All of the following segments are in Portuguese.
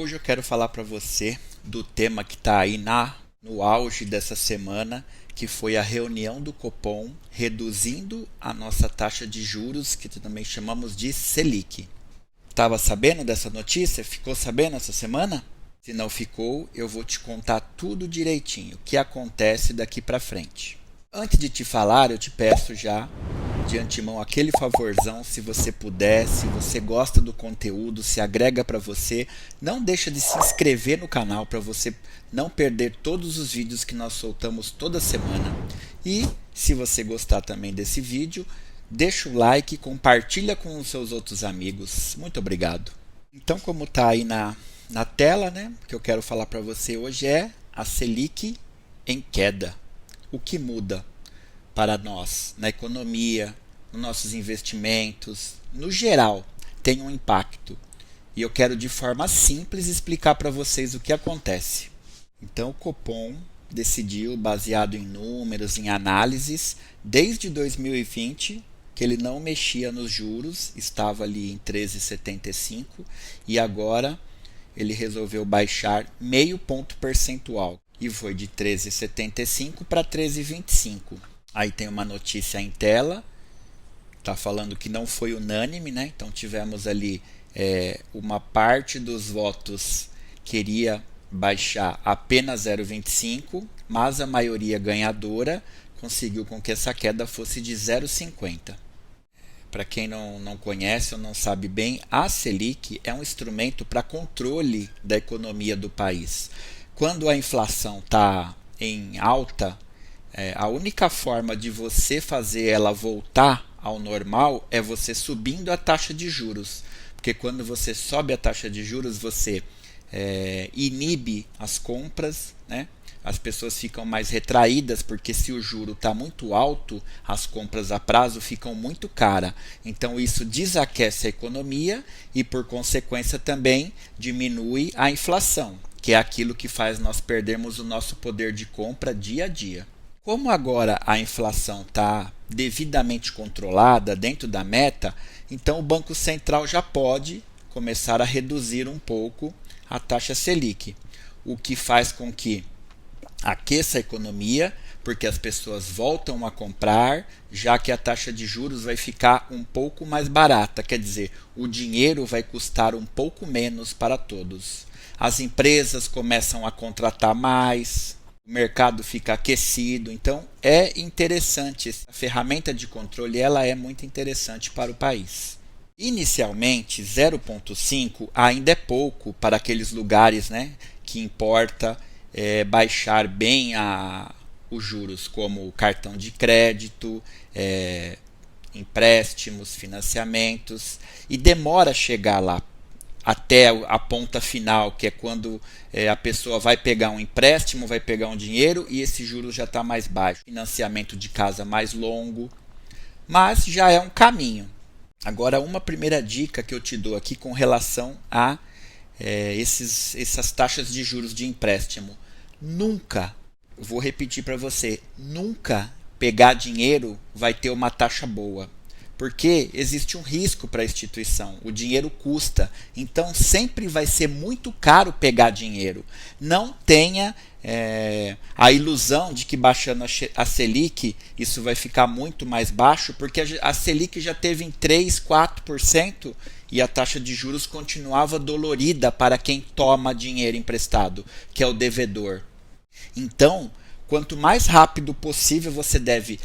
Hoje eu quero falar para você do tema que está aí no auge dessa semana, que foi a reunião do Copom reduzindo a nossa taxa de juros, que também chamamos de Selic. Estava sabendo dessa notícia? Ficou sabendo essa semana? Se não ficou, eu vou te contar tudo direitinho, o que acontece daqui para frente. Antes de te falar, eu te peço já de antemão aquele favorzão, se você puder, se você gosta do conteúdo, se agrega para você, não deixa de se inscrever no canal para você não perder todos os vídeos que nós soltamos toda semana. E se você gostar também desse vídeo, deixa o like, compartilha com os seus outros amigos. Muito obrigado. Então, como está aí na tela, né, o que eu quero falar para você hoje é a Selic em queda. O que muda para nós na economia, nos nossos investimentos, no geral, tem um impacto. E eu quero de forma simples explicar para vocês o que acontece. Então o Copom decidiu, baseado em números, em análises, desde 2020, que ele não mexia nos juros, estava ali em 13,75 e agora ele resolveu baixar meio ponto percentual e foi de 13,75 para 13,25. Aí tem uma notícia em tela, está falando que não foi unânime, né? Então tivemos ali uma parte dos votos queria baixar apenas 0,25, mas a maioria ganhadora conseguiu com que essa queda fosse de 0,50. Para quem não conhece ou não sabe bem, a Selic é um instrumento para controle da economia do país. Quando a inflação está em alta, a única forma de você fazer ela voltar ao normal é você subindo a taxa de juros. Porque quando você sobe a taxa de juros, você inibe as compras, né? As pessoas ficam mais retraídas, porque se o juro está muito alto, as compras a prazo ficam muito caras. Então isso desaquece a economia e, por consequência, também diminui a inflação, que é aquilo que faz nós perdermos o nosso poder de compra dia a dia. Como agora a inflação está devidamente controlada dentro da meta, então o Banco Central já pode começar a reduzir um pouco a taxa Selic, o que faz com que aqueça a economia, porque as pessoas voltam a comprar, já que a taxa de juros vai ficar um pouco mais barata, quer dizer, o dinheiro vai custar um pouco menos para todos. As empresas começam a contratar mais, o mercado fica aquecido, então é interessante. Essa ferramenta de controle ela é muito interessante para o país. Inicialmente, 0,5 ainda é pouco para aqueles lugares, né, que importa baixar bem os juros, como o cartão de crédito, empréstimos, financiamentos, e demora a chegar lá até a ponta final, que é quando a pessoa vai pegar um empréstimo, vai pegar um dinheiro e esse juro já está mais baixo. Financiamento de casa mais longo, mas já é um caminho. Agora, uma primeira dica que eu te dou aqui com relação a essas taxas de juros de empréstimo. Nunca, vou repetir para você, nunca pegar dinheiro vai ter uma taxa boa. Porque existe um risco para a instituição, o dinheiro custa, então sempre vai ser muito caro pegar dinheiro. Não tenha a ilusão de que baixando a Selic isso vai ficar muito mais baixo, porque a Selic já teve em 3, 4% e a taxa de juros continuava dolorida para quem toma dinheiro emprestado, que é o devedor. Então, quanto mais rápido possível você deve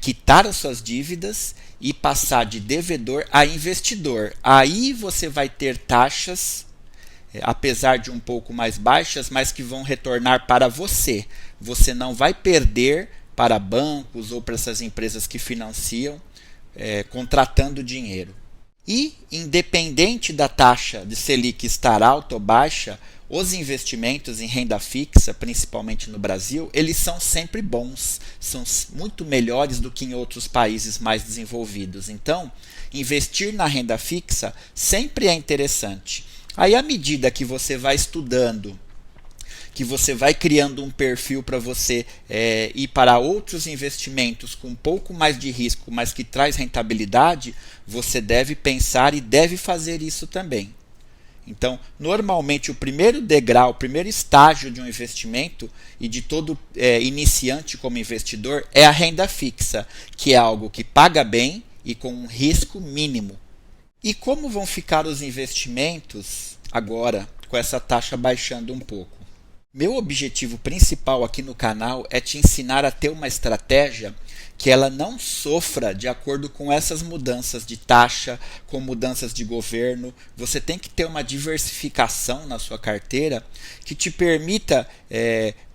quitar as suas dívidas e passar de devedor a investidor. Aí você vai ter taxas, apesar de um pouco mais baixas, mas que vão retornar para você. Você não vai perder para bancos ou para essas empresas que financiam, contratando dinheiro. E, independente da taxa de Selic estar alta ou baixa, os investimentos em renda fixa, principalmente no Brasil, eles são sempre bons, são muito melhores do que em outros países mais desenvolvidos. Então, investir na renda fixa sempre é interessante. Aí, à medida que você vai estudando, que você vai criando um perfil para você ir para outros investimentos com um pouco mais de risco, mas que traz rentabilidade, você deve pensar e deve fazer isso também. Então, normalmente o primeiro degrau, o primeiro estágio de um investimento e de todo iniciante como investidor é a renda fixa, que é algo que paga bem e com um risco mínimo. E como vão ficar os investimentos agora com essa taxa baixando um pouco? Meu objetivo principal aqui no canal é te ensinar a ter uma estratégia que ela não sofra de acordo com essas mudanças de taxa, com mudanças de governo. Você tem que ter uma diversificação na sua carteira que te permita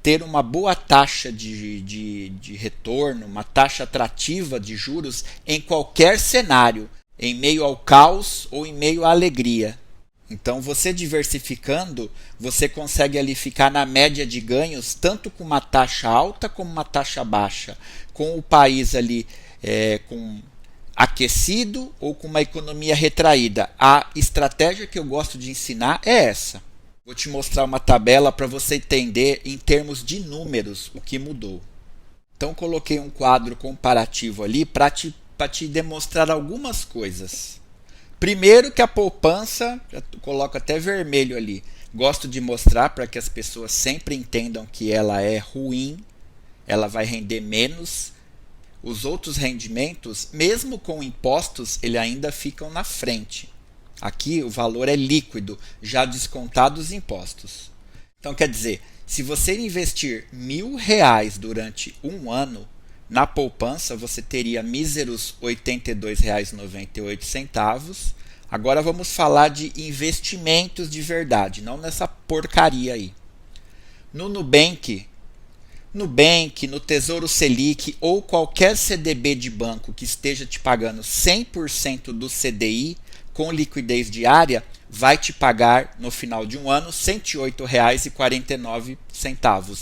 ter uma boa taxa de retorno, uma taxa atrativa de juros em qualquer cenário, em meio ao caos ou em meio à alegria. Então, você diversificando, você consegue ali ficar na média de ganhos, tanto com uma taxa alta como uma taxa baixa, com o país ali com aquecido ou com uma economia retraída. A estratégia que eu gosto de ensinar é essa. Vou te mostrar uma tabela para você entender em termos de números o que mudou. Então, coloquei um quadro comparativo ali para te demonstrar algumas coisas. Primeiro que a poupança, já coloco até vermelho ali, gosto de mostrar para que as pessoas sempre entendam que ela é ruim, ela vai render menos. Os outros rendimentos, mesmo com impostos, eles ainda ficam na frente. Aqui o valor é líquido, já descontado os impostos. Então quer dizer, se você investir R$1.000 durante um ano, na poupança você teria míseros R$ 82,98. Agora vamos falar de investimentos de verdade, não nessa porcaria aí. No Nubank, no Tesouro Selic ou qualquer CDB de banco que esteja te pagando 100% do CDI com liquidez diária, vai te pagar no final de um ano R$ 108,49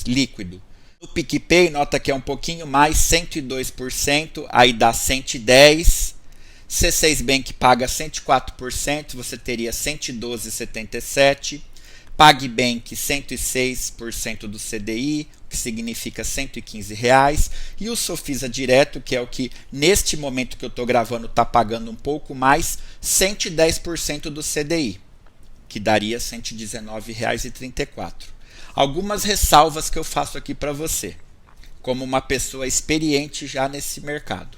líquido. No PicPay, nota que é um pouquinho mais, 102%, aí dá 110. C6 Bank paga 104%, você teria 112,77. PagBank 106% do CDI, o que significa R$ 115. E o Sofisa Direto, que é o que neste momento que eu estou gravando está pagando um pouco mais, 110% do CDI, que daria R$ 119,34. Algumas ressalvas que eu faço aqui para você, como uma pessoa experiente já nesse mercado.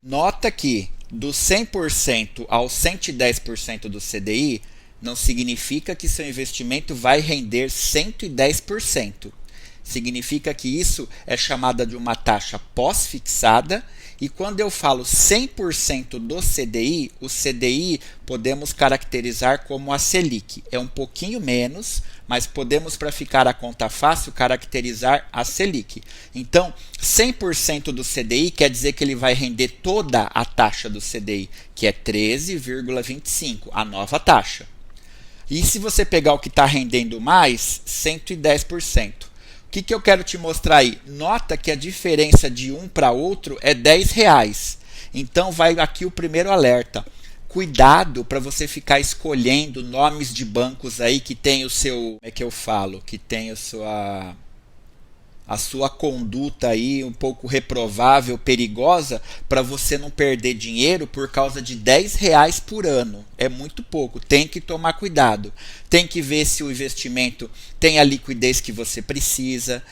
Nota que do 100% ao 110% do CDI não significa que seu investimento vai render 110%. Significa que isso é chamada de uma taxa pós-fixada. E quando eu falo 100% do CDI, o CDI podemos caracterizar como a Selic. É um pouquinho menos, mas podemos, para ficar a conta fácil, caracterizar a Selic. Então, 100% do CDI quer dizer que ele vai render toda a taxa do CDI, que é 13,25, a nova taxa. E se você pegar o que está rendendo mais, 110%. O que eu quero te mostrar aí? Nota que a diferença de um para outro é R$10. Então vai aqui o primeiro alerta. Cuidado para você ficar escolhendo nomes de bancos aí que tem o seu, como é que eu falo? Que tem a sua conduta aí um pouco reprovável, perigosa, para você não perder dinheiro por causa de R$10 por ano. É muito pouco, tem que tomar cuidado. Tem que ver se o investimento tem a liquidez que você precisa,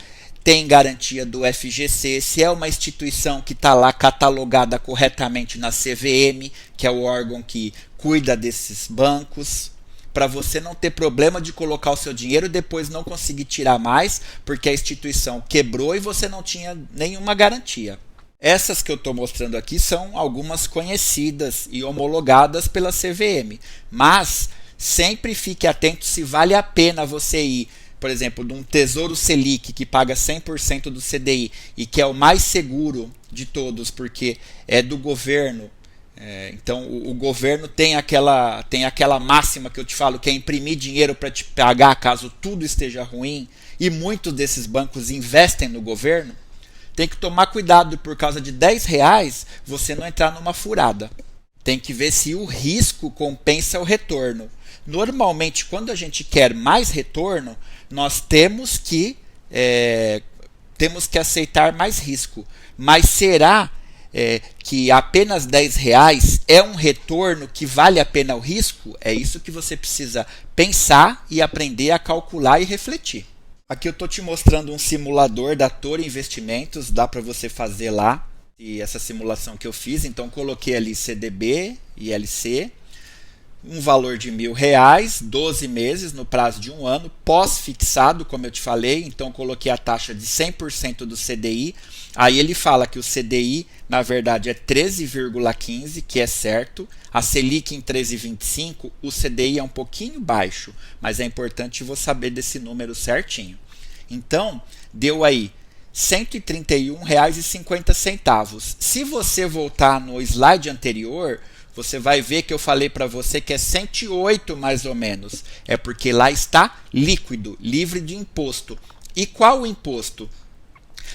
tem garantia do FGC, se é uma instituição que está lá catalogada corretamente na CVM, que é o órgão que cuida desses bancos, para você não ter problema de colocar o seu dinheiro e depois não conseguir tirar mais, porque a instituição quebrou e você não tinha nenhuma garantia. Essas que eu estou mostrando aqui são algumas conhecidas e homologadas pela CVM, mas sempre fique atento se vale a pena você ir, por exemplo, de um Tesouro Selic que paga 100% do CDI e que é o mais seguro de todos, porque é do governo. Então o governo tem aquela máxima que eu te falo, que é imprimir dinheiro para te pagar caso tudo esteja ruim, e muitos desses bancos investem no governo. Tem que tomar cuidado por causa de R$10 você não entrar numa furada. Tem que ver se o risco compensa o retorno. Normalmente, quando a gente quer mais retorno, nós temos que aceitar mais risco. Mas será que apenas R$10 é um retorno que vale a pena o risco, é isso que você precisa pensar e aprender a calcular e refletir. Aqui eu estou te mostrando um simulador da Toro Investimentos, dá para você fazer lá e essa simulação que eu fiz. Então coloquei ali CDB e LC, um valor de R$1.000, 12 meses no prazo de um ano, pós-fixado, como eu te falei. Então coloquei a taxa de 100% do CDI. Aí ele fala que o CDI, na verdade, é 13,15, que é certo. A Selic em 13,25, o CDI é um pouquinho baixo, mas é importante você saber desse número certinho. Então, deu aí R$ 131,50. Se você voltar no slide anterior, você vai ver que eu falei para você que é 108 mais ou menos. É porque lá está líquido, livre de imposto. E qual o imposto?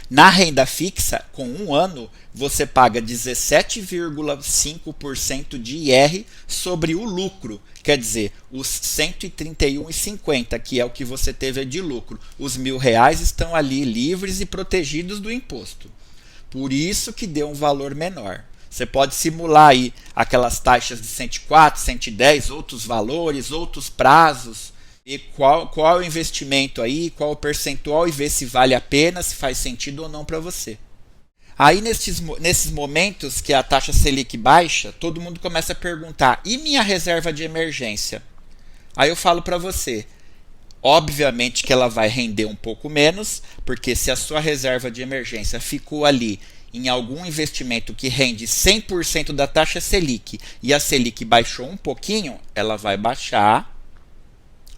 Na renda fixa, com um ano, você paga 17,5% de IR sobre o lucro. Quer dizer, os 131,50, que é o que você teve de lucro. Os R$1.000 estão ali livres e protegidos do imposto. Por isso que deu um valor menor. Você pode simular aí aquelas taxas de 104, 110, outros valores, outros prazos. E qual é o investimento aí, qual o percentual e ver se vale a pena, se faz sentido ou não para você. Aí nesses momentos que a taxa Selic baixa, todo mundo começa a perguntar, e minha reserva de emergência? Aí eu falo para você, obviamente que ela vai render um pouco menos, porque se a sua reserva de emergência ficou ali em algum investimento que rende 100% da taxa Selic e a Selic baixou um pouquinho, ela vai baixar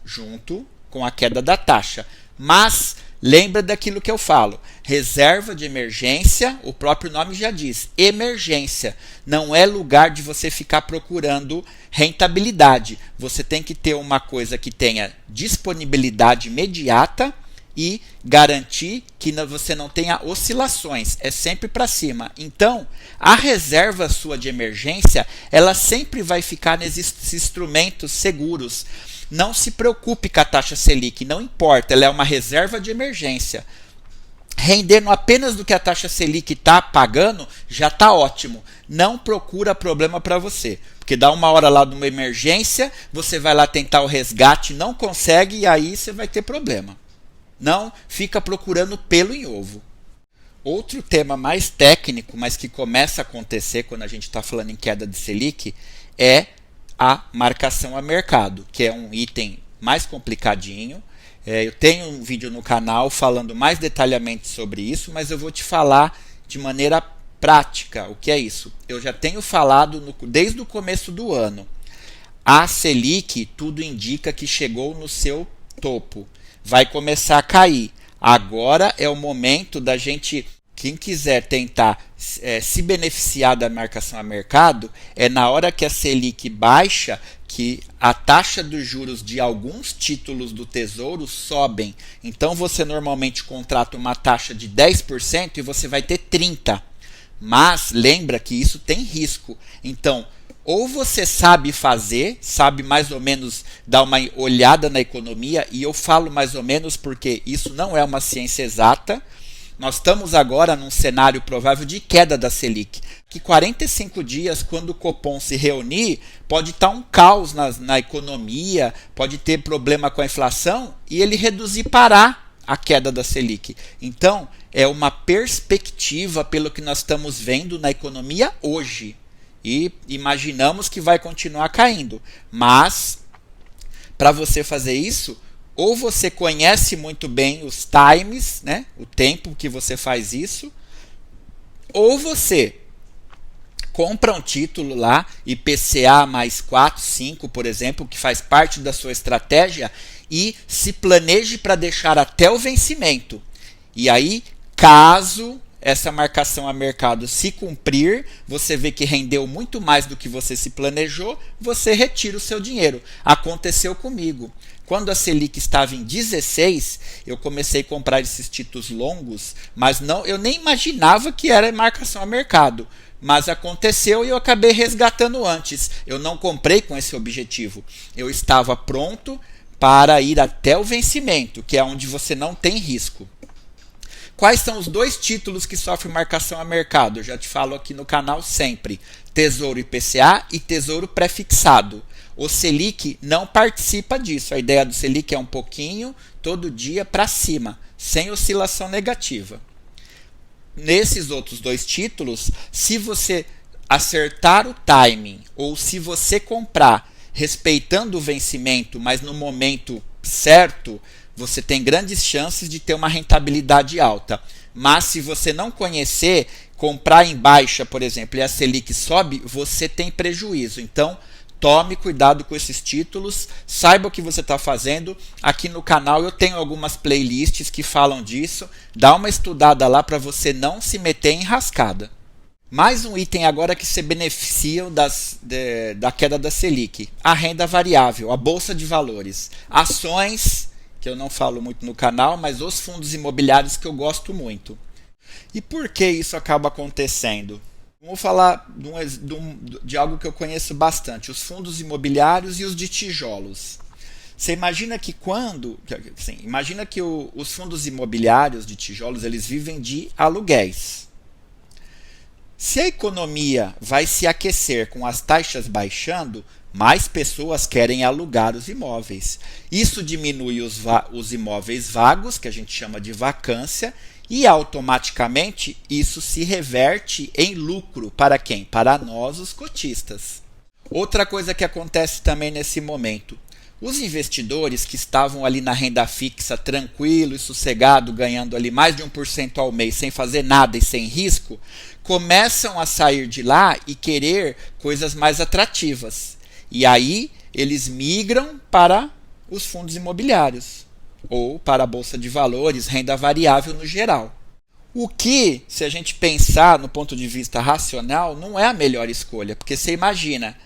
junto com a queda da taxa. Mas lembra daquilo que eu falo, reserva de emergência, o próprio nome já diz, emergência, não é lugar de você ficar procurando rentabilidade. Você tem que ter uma coisa que tenha disponibilidade imediata e garantir que você não tenha oscilações, é sempre para cima. Então, a reserva sua de emergência, ela sempre vai ficar nesses instrumentos seguros. Não se preocupe com a taxa Selic, não importa, ela é uma reserva de emergência. Rendendo apenas do que a taxa Selic está pagando, já está ótimo. Não procura problema para você, porque dá uma hora lá de uma emergência, você vai lá tentar o resgate, não consegue e aí você vai ter problema. Não fica procurando pelo em ovo. Outro tema mais técnico, mas que começa a acontecer quando a gente está falando em queda de Selic, é a marcação a mercado, que é um item mais complicadinho. Eu tenho um vídeo no canal falando mais detalhadamente sobre isso, mas eu vou te falar de maneira prática o que é isso. Eu já tenho falado desde o começo do ano. A Selic, tudo indica que chegou no seu topo. Vai começar a cair. Agora é o momento da gente, quem quiser tentar se beneficiar da marcação a mercado, é na hora que a Selic baixa, que a taxa dos juros de alguns títulos do Tesouro sobem. Então você normalmente contrata uma taxa de 10% e você vai ter 30%. Mas lembra que isso tem risco. Então, ou você sabe fazer, sabe mais ou menos dar uma olhada na economia, e eu falo mais ou menos porque isso não é uma ciência exata. Nós estamos agora num cenário provável de queda da Selic. Que 45 dias, quando o Copom se reunir, pode estar um caos na economia, pode ter problema com a inflação e ele reduzir, parar a queda da Selic. Então, é uma perspectiva pelo que nós estamos vendo na economia hoje. E imaginamos que vai continuar caindo. Mas, para você fazer isso, ou você conhece muito bem os times, né? O tempo que você faz isso, ou você compra um título lá, IPCA mais 4, 5, por exemplo, que faz parte da sua estratégia, e se planeje para deixar até o vencimento. E aí, caso essa marcação a mercado se cumprir, você vê que rendeu muito mais do que você se planejou, você retira o seu dinheiro. Aconteceu comigo. Quando a Selic estava em 16, eu comecei a comprar esses títulos longos, mas eu nem imaginava que era marcação a mercado. Mas aconteceu e eu acabei resgatando antes. Eu não comprei com esse objetivo. Eu estava pronto para ir até o vencimento, que é onde você não tem risco. quais são os dois títulos que sofrem marcação a mercado? Eu já te falo aqui no canal sempre. Tesouro IPCA e Tesouro pré-fixado. O Selic não participa disso. A ideia do Selic é um pouquinho, todo dia, para cima, sem oscilação negativa. Nesses outros dois títulos, se você acertar o timing ou se você comprar respeitando o vencimento, mas no momento certo, você tem grandes chances de ter uma rentabilidade alta. Mas se você não conhecer, comprar em baixa, por exemplo, e a Selic sobe, você tem prejuízo. Então, tome cuidado com esses títulos, saiba o que você está fazendo. Aqui no canal eu tenho algumas playlists que falam disso. Dá uma estudada lá para você não se meter em rascada. Mais um item agora que se beneficiam da queda da Selic. A renda variável, a bolsa de valores. Ações, que eu não falo muito no canal, mas os fundos imobiliários que eu gosto muito. E por que isso acaba acontecendo? Vamos falar de algo que eu conheço bastante, os fundos imobiliários e os de tijolos. Você imagina que os fundos imobiliários de tijolos, eles vivem de aluguéis. Se a economia vai se aquecer com as taxas baixando, mais pessoas querem alugar os imóveis. Isso diminui os imóveis vagos, que a gente chama de vacância, e automaticamente isso se reverte em lucro para quem? Para nós, os cotistas. Outra coisa que acontece também nesse momento, os investidores que estavam ali na renda fixa, tranquilo e sossegado, ganhando ali mais de 1% ao mês, sem fazer nada e sem risco, começam a sair de lá e querer coisas mais atrativas. E aí eles migram para os fundos imobiliários ou para a bolsa de valores, renda variável no geral. O que, se a gente pensar no ponto de vista racional, não é a melhor escolha, porque você imagina,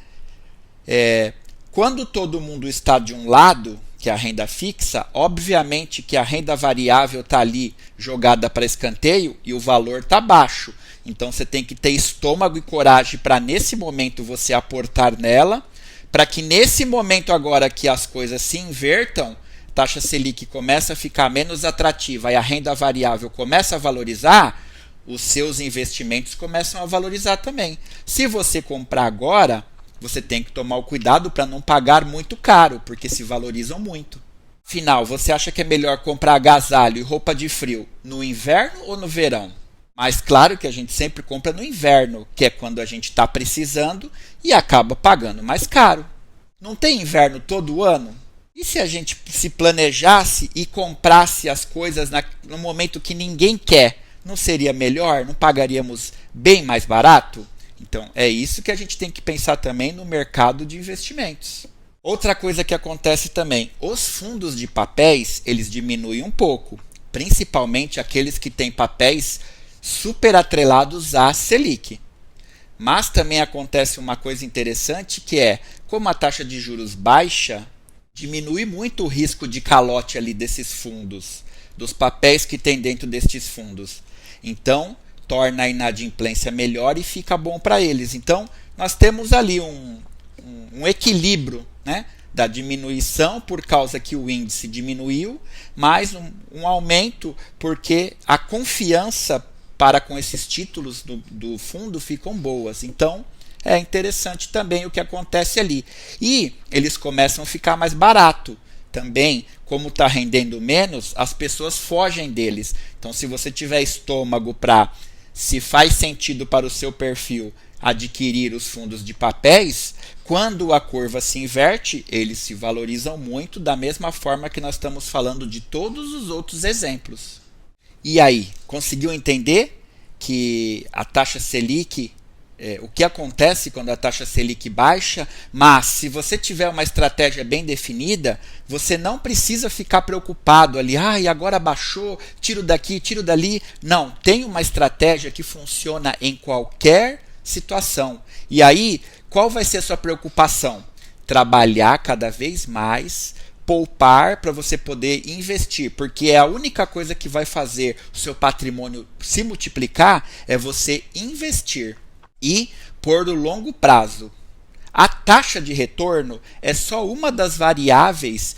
quando todo mundo está de um lado, que é a renda fixa, obviamente que a renda variável está ali jogada para escanteio e o valor está baixo. Então você tem que ter estômago e coragem para nesse momento você aportar nela, para que nesse momento agora que as coisas se invertam, taxa Selic começa a ficar menos atrativa e a renda variável começa a valorizar, os seus investimentos começam a valorizar também. Se você comprar agora, você tem que tomar o cuidado para não pagar muito caro, porque se valorizam muito. Afinal, você acha que é melhor comprar agasalho e roupa de frio no inverno ou no verão? Mas claro que a gente sempre compra no inverno, que é quando a gente está precisando e acaba pagando mais caro. Não tem inverno todo ano? E se a gente se planejasse e comprasse as coisas no momento que ninguém quer, não seria melhor? Não pagaríamos bem mais barato? Então, é isso que a gente tem que pensar também no mercado de investimentos. Outra coisa que acontece também, os fundos de papéis, eles diminuem um pouco, principalmente aqueles que têm papéis super atrelados à Selic. Mas também acontece uma coisa interessante que é, como a taxa de juros baixa, diminui muito o risco de calote ali desses fundos, dos papéis que tem dentro destes fundos. Então, torna a inadimplência melhor e fica bom para eles. Então, nós temos ali um equilíbrio, né, da diminuição por causa que o índice diminuiu, mais um aumento porque a confiança para com esses títulos do fundo ficam boas. Então, é interessante também o que acontece ali. E eles começam a ficar mais barato. Também, como está rendendo menos, as pessoas fogem deles. Então, se você tiver estômago para, se faz sentido para o seu perfil, adquirir os fundos de papéis, quando a curva se inverte, eles se valorizam muito, da mesma forma que nós estamos falando de todos os outros exemplos. E aí, conseguiu entender que a taxa Selic, o que acontece quando a taxa Selic baixa? Mas se você tiver uma estratégia bem definida, você não precisa ficar preocupado ali, e agora baixou, tiro daqui, tiro dali. Não, tem uma estratégia que funciona em qualquer situação. E aí, qual vai ser a sua preocupação? Trabalhar cada vez mais, poupar para você poder investir, porque é a única coisa que vai fazer o seu patrimônio se multiplicar é você investir e por o longo prazo. A taxa de retorno é só uma das variáveis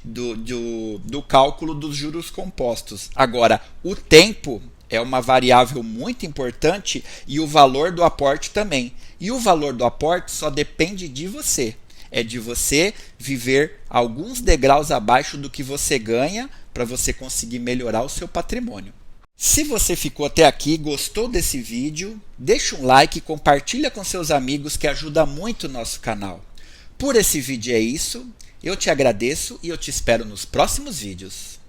do cálculo dos juros compostos. Agora, o tempo é uma variável muito importante e o valor do aporte também. E o valor do aporte só depende de você. É de você viver alguns degraus abaixo do que você ganha para você conseguir melhorar o seu patrimônio. Se você ficou até aqui, gostou desse vídeo, deixa um like e compartilha com seus amigos que ajuda muito o nosso canal. Por esse vídeo é isso, eu te agradeço e eu te espero nos próximos vídeos.